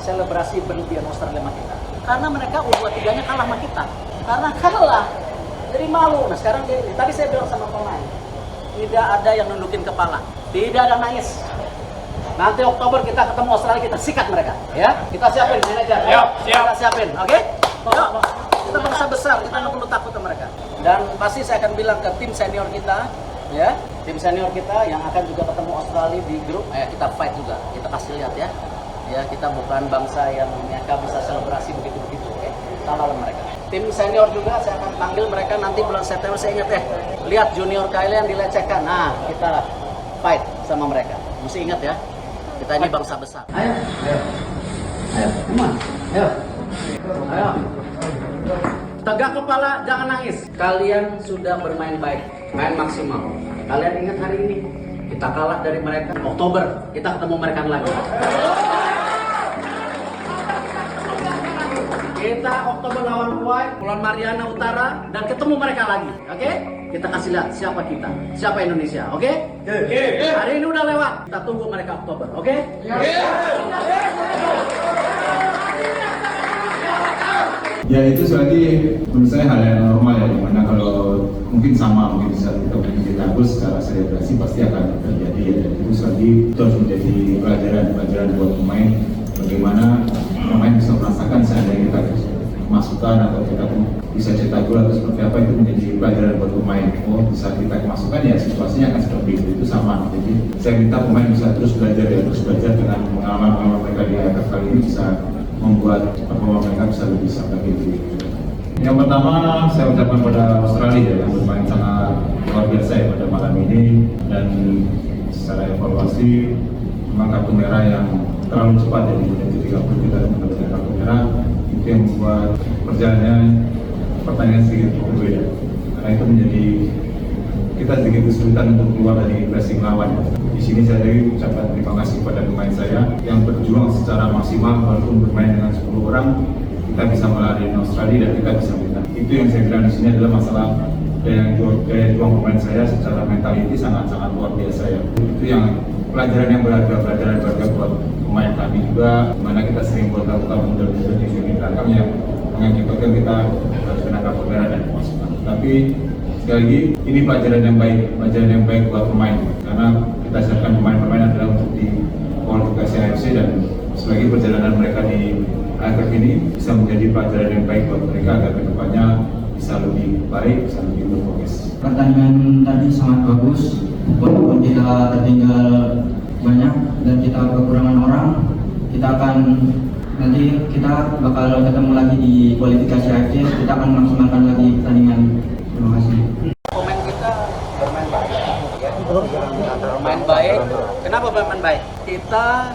selebrasi berlebihan Australia sama kita. Karena mereka U23-nya kalah sama kita. Karena kalah, jadi malu. Nah sekarang tadi saya bilang sama pemain, tidak ada yang nundukin kepala, tidak ada nangis. Nanti Oktober kita ketemu Australia, kita sikat mereka, ya. Kita siapin manajer, kita siapin, oke? Yuk, kita bangsa besar, kita nggak perlu takut ke mereka. Dan pasti saya akan bilang ke tim senior kita, ya, tim senior kita yang akan juga ketemu Australia di grup, kita fight juga, kita kasih lihat ya. Ya, kita bukan bangsa yang mereka bisa selebrasi begitu-begitu, oke? Kita lawan mereka. Tim senior juga saya akan panggil mereka nanti bulan September, saya ingat lihat junior kalian dilecehkan, nah kita fight sama mereka. Mesti ingat ya. Kita ini bangsa besar. Ayo, come on, ayo. Tegak kepala, jangan nangis. Kalian sudah bermain baik, main maksimal. Kalian ingat hari ini, kita kalah dari mereka. Oktober, kita ketemu mereka lagi. Kita Oktober lawan Kuwait, Pulau Mariana Utara, dan ketemu mereka lagi. Oke? Kita kasih lihat siapa kita, siapa Indonesia. Oke? Hari ini udah lewat. Kita tunggu mereka Oktober. Oke? Ya itu sekali menurut saya hal yang normal ya, dimana kalau mungkin sama mungkin bisa kita bagus secara selebrasi pasti akan terjadi ya. Dan itu sekali itu harus menjadi pelajaran buat pemain bagaimana pemain bisa merasakan seandainya kita kemasukan atau kita bisa cetak gol atau seperti apa, itu menjadi pelajaran buat pemain. Oh bisa kita kemasukan ya situasinya akan seperti itu sama. Jadi saya minta pemain bisa terus belajar dengan pengalaman mereka di AFF kali ini bisa membuat performa mereka bisa lebih sampai gitu. Yang pertama saya ucapkan pada Australia yang bermain sangat luar biasa ya pada malam ini, dan secara evaluasi memang kartu merah yang terlalu cepat ya, di menit 30 kita mendapatkan kartu merah, itu yang membuat pertandingan sedikit berbeda. Karena itu menjadi kita sedikit kesulitan untuk keluar dari pressing lawan. Di sini saya ucapkan terima kasih kepada pemain saya yang berjuang secara maksimal, walaupun bermain dengan 10 orang, kita bisa melariin Australia dan kita bisa menang. Itu yang saya bilang di sini adalah masalah daya juang pemain saya secara mentality sangat-sangat luar biasa ya. Itu yang pelajaran yang berharga buat pemain kami juga, dimana kita sering buat lakukan mundur-mundur di sini belakang yang mengakibatkan kita harus kena kartu merah dan dimasukkan. Tapi sekali lagi ini pelajaran yang baik buat pemain, karena kita siapkan pemain-pemain adalah untuk di kualifikasi AFC, dan selagi perjalanan mereka di AFF ini bisa menjadi pelajaran yang baik buat mereka agar kedepannya bisa lebih baik, bisa lebih berfokus. Pertandingan tadi sangat bagus, walaupun kita tertinggal banyak dan kita kekurangan orang, kita bakal ketemu lagi di kualifikasi AFC, kita akan maksimalkan lagi pertandingan. Terima kasih. Pemain kita bermain baik, ya. Bermain baik. Kenapa bermain baik? Kita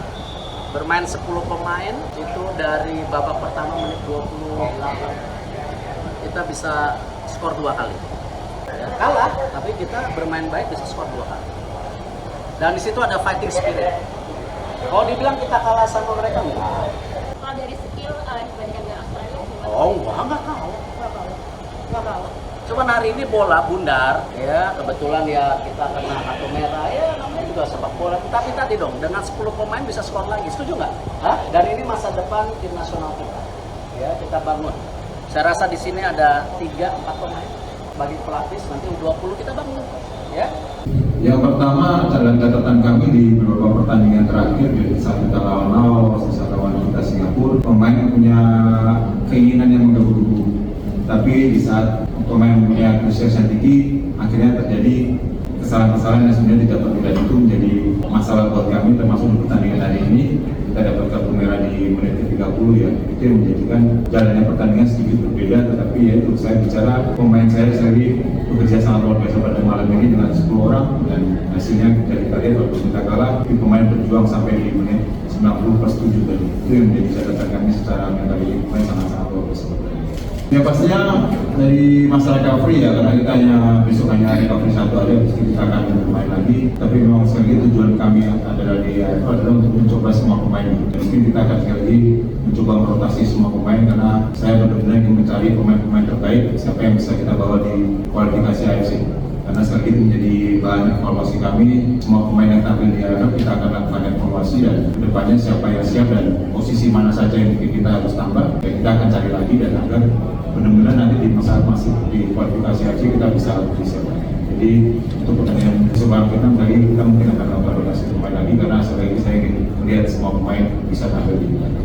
bermain 10 pemain itu dari babak pertama menit 28 kita bisa skor 2 kali. Ya, kalah, tapi kita bermain baik bisa skor 2 kali. Dan di situ ada fighting spirit. Kalau dibilang kita kalah sama mereka enggak. Kalau dari skill dibandingkan dengan Australia gimana? Oh, enggak kalah. Cuman hari ini bola bundar, ya kebetulan ya kita kena kartu merah, ya namanya juga sepak bola. Tapi tadi dong, dengan 10 pemain bisa skor lagi, setuju nggak? Dan ini masa depan tim nasional kita, ya kita bangun. Saya rasa di sini ada 3-4 pemain bagi pelapis, nanti U20 kita bangun, ya. Yang pertama dalam catatan kami di beberapa pertandingan terakhir, dari saat kita lawan Laos, saat lawan kita Singapura, pemain punya keinginan yang menggebu-gebu. Tapi di saat pemain punya antusias yang tinggi, akhirnya terjadi kesalahan-kesalahan yang sebenarnya tidak terlihat. Itu menjadi masalah buat kami, termasuk di pertandingan hari ini. Kita dapat kartu merah di menit 30 ya. Itu yang menjadikan jalannya pertandingan sedikit berbeda. Tetapi ya itu saya bicara pemain saya sendiri bekerja sangat luar biasa pada malam ini dengan 10 orang, dan hasilnya dari tadi walaupun kita kalah, tapi pemain berjuang sampai di menit 90+7 tadi. Itu yang menjadi catatan kami secara mentality, pemain sangat-sangat luar biasa. Ya pastinya dari masalah recovery ya, karena kita besok hanya recovery 1 aja, mesti kita akan bermain lagi. Tapi memang sekali lagi tujuan kami adalah di AFF adalah untuk mencoba semua pemain. Mungkin kita akan sekali lagi mencoba merotasi semua pemain, karena saya benar-benar ingin mencari pemain-pemain terbaik siapa yang bisa kita bawa di kualifikasi AFC. Karena sekali itu menjadi bahan evaluasi kami, semua pemain yang tampil di Arab kita akan lakukan evaluasi dan kedepannya siapa yang siap dan posisi mana saja yang mungkin kita harus tambah, ya kita akan cari lagi dan agar benar-benar nanti di saat masih di kualifikasi AFC kita bisa siap. Jadi untuk pertandingan sebelum kita mungkin akan lakukan rotasi pemain lagi karena sekali lagi saya ingin melihat semua pemain bisa tampil di Arab.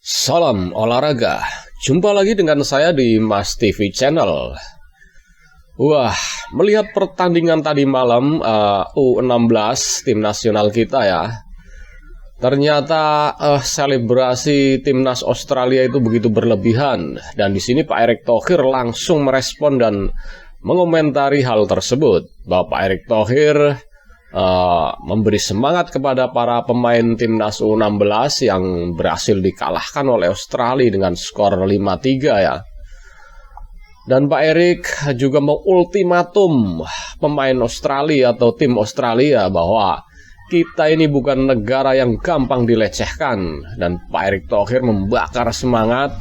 Salam olahraga, jumpa lagi dengan saya di Mas TV Channel. Wah, melihat pertandingan tadi malam U16 tim nasional kita ya, ternyata selebrasi timnas Australia itu begitu berlebihan. Dan di sini Pak Erick Thohir langsung merespon dan mengomentari hal tersebut. Bahwa Pak Erick Thohir memberi semangat kepada para pemain timnas U16 yang berhasil dikalahkan oleh Australia dengan skor 5-3 ya. Dan Pak Erick juga mengultimatum pemain Australia atau tim Australia bahwa kita ini bukan negara yang gampang dilecehkan. Dan Pak Erick Thohir membakar semangat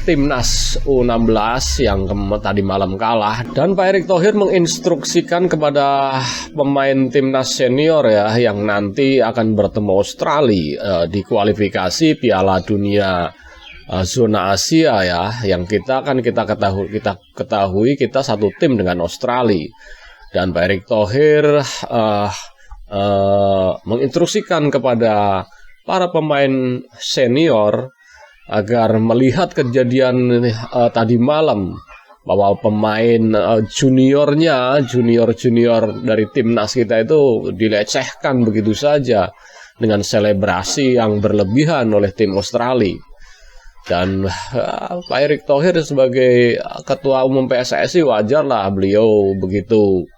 timnas U16 yang tadi malam kalah. Dan Pak Erick Thohir menginstruksikan kepada pemain timnas senior ya yang nanti akan bertemu Australia di kualifikasi Piala Dunia zona Asia ya, yang kita ketahui kita satu tim dengan Australia. Dan Pak Erick Thohir menginstruksikan kepada para pemain senior agar melihat kejadian tadi malam bahwa pemain junior dari timnas kita itu dilecehkan begitu saja dengan selebrasi yang berlebihan oleh tim Australia. Dan Pak Erick Thohir sebagai ketua umum PSSI wajarlah beliau begitu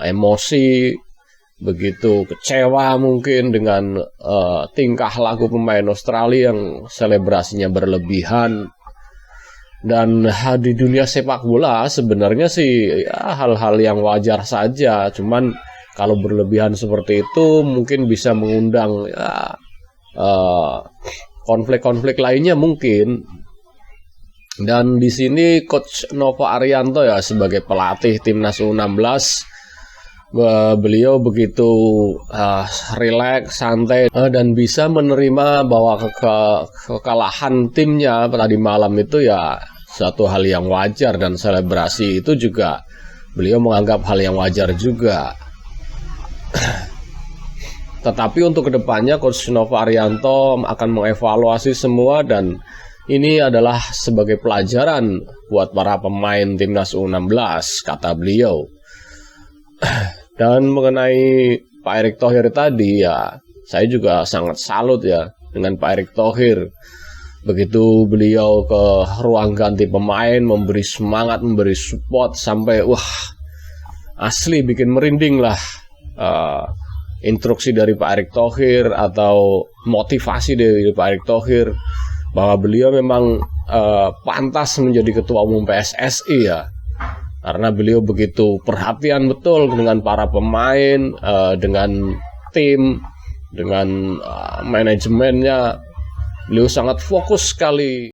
emosi, begitu kecewa mungkin dengan tingkah laku pemain Australia yang selebrasinya berlebihan. Dan di dunia sepak bola sebenarnya sih ya, hal-hal yang wajar saja. Cuman kalau berlebihan seperti itu mungkin bisa mengundang ya, konflik-konflik lainnya mungkin. Dan di sini Coach Novo Arianto ya sebagai pelatih timnas U16, beliau begitu rileks, santai dan bisa menerima bahwa kekalahan timnya tadi malam itu ya satu hal yang wajar, dan selebrasi itu juga beliau menganggap hal yang wajar juga. Tetapi untuk kedepannya Coach Novo Arianto akan mengevaluasi semua, dan ini adalah sebagai pelajaran buat para pemain timnas U16 kata beliau. Dan mengenai Pak Erick Thohir tadi ya, saya juga sangat salut ya dengan Pak Erick Thohir. Begitu beliau ke ruang ganti pemain, memberi semangat, memberi support sampai asli bikin merinding lah. Instruksi dari Pak Erick Thohir atau motivasi dari Pak Erick Thohir bahwa beliau memang pantas menjadi ketua umum PSSI ya. Karena beliau begitu perhatian betul dengan para pemain, dengan tim, dengan manajemennya. Beliau sangat fokus sekali.